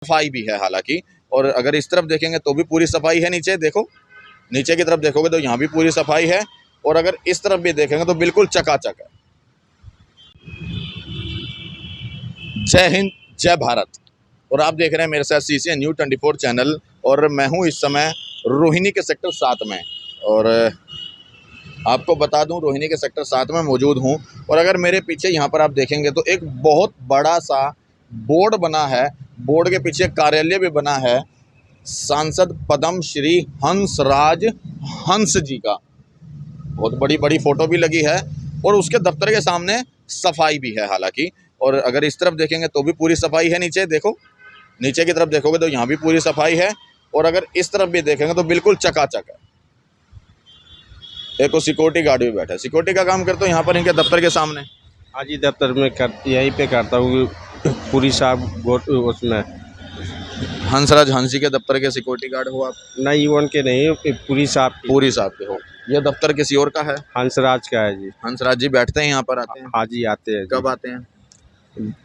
सफाई भी है हालांकि। और अगर इस तरफ देखेंगे तो भी पूरी सफाई है। नीचे देखो, नीचे की तरफ देखोगे तो यहाँ भी पूरी सफाई है। और अगर इस तरफ भी देखेंगे तो बिल्कुल चकाचक है। जय हिंद, जय भारत। और आप देख रहे हैं मेरे साथ CCN न्यूज़ 24 चैनल। और मैं हूँ इस समय रोहिणी के सेक्टर 7 में। और आपको बता दूं, रोहिणी के सेक्टर 7 में मौजूद हूं। और अगर मेरे पीछे यहाँ पर आप देखेंगे तो एक बहुत बड़ा सा बोर्ड बना है। बोर्ड के पीछे कार्यालय भी बना है सांसद पद्म श्री हंसराज हंस जी का। बहुत बड़ी बड़ी फोटो भी लगी है। और उसके दफ्तर के सामने सफाई भी है हालांकि। और अगर इस तरफ देखेंगे तो भी पूरी सफाई है। नीचे देखो, नीचे की तरफ देखोगे तो यहाँ भी पूरी सफाई है। और अगर इस तरफ भी देखेंगे तो बिल्कुल चकाचक है। एक सिक्योरिटी गार्ड भी बैठा है, सिक्योरिटी का काम करता हूँ यहाँ पर इनके दफ्तर के सामने। हाँ जी, दफ्तर में यहीं पे करता हूँ पूरी साहब उसमें। हंसराज हंसी के दफ्तर के सिक्योरिटी गार्ड हो आप? नहीं, उनके नहीं, पूरी साहब पूरी साहब के हो। ये दफ्तर किसी और का है? हंसराज का है जी। हंसराज जी बैठते हैं यहाँ पर, आते हैं? हाँ जी, आते हैं। कब आते हैं?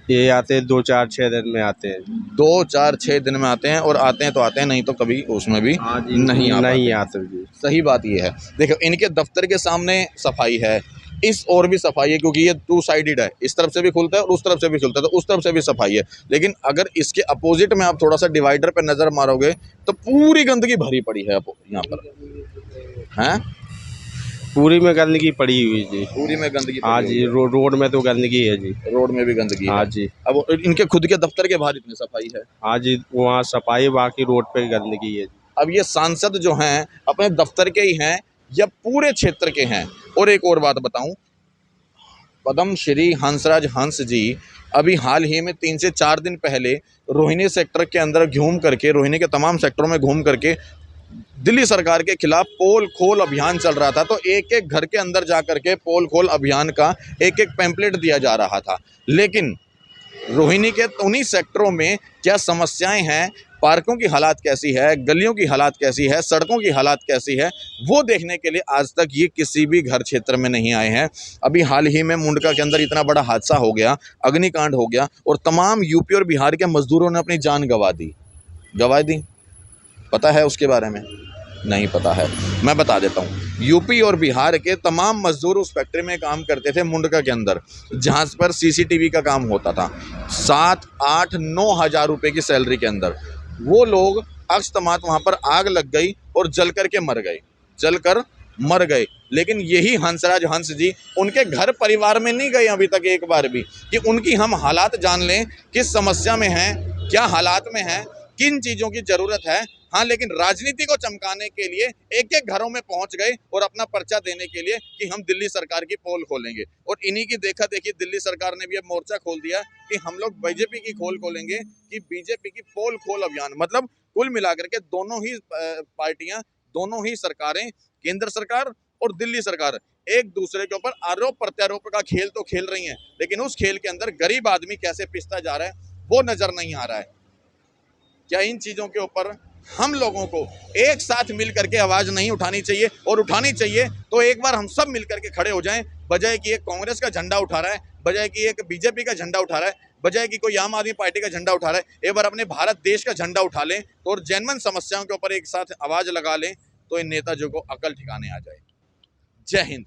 ये आते हैं 2-4-6 दिन में आते हैं। 2-4-6 दिन में आते हैं। और आते हैं तो आते हैं, नहीं तो कभी उसमें भी नहीं आते जी। सही बात ये है। देखो, इनके दफ्तर के सामने सफाई है, इस और भी सफाई है क्योंकि ये 2 साइडेड है। इस तरफ से भी खुलता है और उस तरफ से भी खुलता है, तो उस तरफ से भी सफाई है। लेकिन अगर इसके अपोजिट में आप थोड़ा सा डिवाइडर पे नजर मारोगे तो पूरी गंदगी भरी पड़ी है यहाँ पर हैं। पूरी में गंदगी पड़ी हुई जी। पूरी में गंदगी हाँ जी, रोड में तो गंदगी है जी। रोड में भी गंदगी हाँ है जी। अब इनके खुद के दफ्तर के बाहर इतनी सफाई है। हाँ जी, वहाँ सफाई, बाकी रोड पे गंदगी है। अब ये सांसद जो हैं अपने दफ्तर के ही हैं या पूरे क्षेत्र के हैं? और एक और बात बताऊं, पद्म श्री हंसराज हंस जी अभी हाल ही में 3 से 4 दिन पहले रोहिणी सेक्टर के अंदर घूम करके, रोहिणी के तमाम सेक्टरों में घूम करके दिल्ली सरकार के खिलाफ पोल खोल अभियान चल रहा था। तो एक एक घर के अंदर जा करके पोल खोल अभियान का एक एक पैम्पलेट दिया जा रहा था। लेकिन रोहिणी के उन्हीं सेक्टरों में क्या समस्याएं हैं, पार्कों की हालात कैसी है, गलियों की हालात कैसी है, सड़कों की हालात कैसी है, वो देखने के लिए आज तक ये किसी भी घर क्षेत्र में नहीं आए हैं। अभी हाल ही में मुंडका के अंदर इतना बड़ा हादसा हो गया, अग्निकांड हो गया और तमाम यूपी और बिहार के मजदूरों ने अपनी जान गंवा दी। पता है उसके बारे में? नहीं पता है। मैं बता देता हूँ, यूपी और बिहार के तमाम मजदूर उस फैक्ट्री में काम करते थे मुंडका के अंदर, जहाँ पर CCTV का काम होता था। 7-8-9 हज़ार रुपये की सैलरी के अंदर वो लोग अकस्मात वहाँ पर आग लग गई और जल कर मर गए। लेकिन यही हंसराज हंस जी उनके घर परिवार में नहीं गए अभी तक एक बार भी कि उनकी हम हालात जान लें, किस समस्या में हैं, क्या हालात में हैं, किन चीज़ों की ज़रूरत है। हाँ, लेकिन राजनीति को चमकाने के लिए एक एक घरों में पहुंच गए और अपना पर्चा देने के लिए कि हम दिल्ली सरकार की पोल खोलेंगे। और इन्हीं की देखा देखी दिल्ली सरकार ने भी अब मोर्चा खोल दिया कि हम लोग बीजेपी की खोलेंगे, कि बीजेपी की पोल खोल अभियान। मतलब कुल मिलाकर के दोनों ही पार्टियां, दोनों ही सरकारें, केंद्र सरकार और दिल्ली सरकार, एक दूसरे के ऊपर आरोप प्रत्यारोप का खेल तो खेल रही है, लेकिन उस खेल के अंदर गरीब आदमी कैसे पिसता जा रहा है वो नजर नहीं आ रहा है। क्या इन चीजों के ऊपर हम लोगों को एक साथ मिल करके आवाज नहीं उठानी चाहिए? और उठानी चाहिए तो एक बार हम सब मिल करके खड़े हो जाएं, बजाय कि एक कांग्रेस का झंडा उठा रहा है, बजाय कि एक बीजेपी का झंडा उठा रहा है, बजाय कि कोई आम आदमी पार्टी का झंडा उठा रहा है। एक बार अपने भारत देश का झंडा उठा लें तो और जेन्युइन समस्याओं के ऊपर एक साथ आवाज लगा लें तो इन नेताओं को अकल ठिकाने आ जाए। जय हिंद।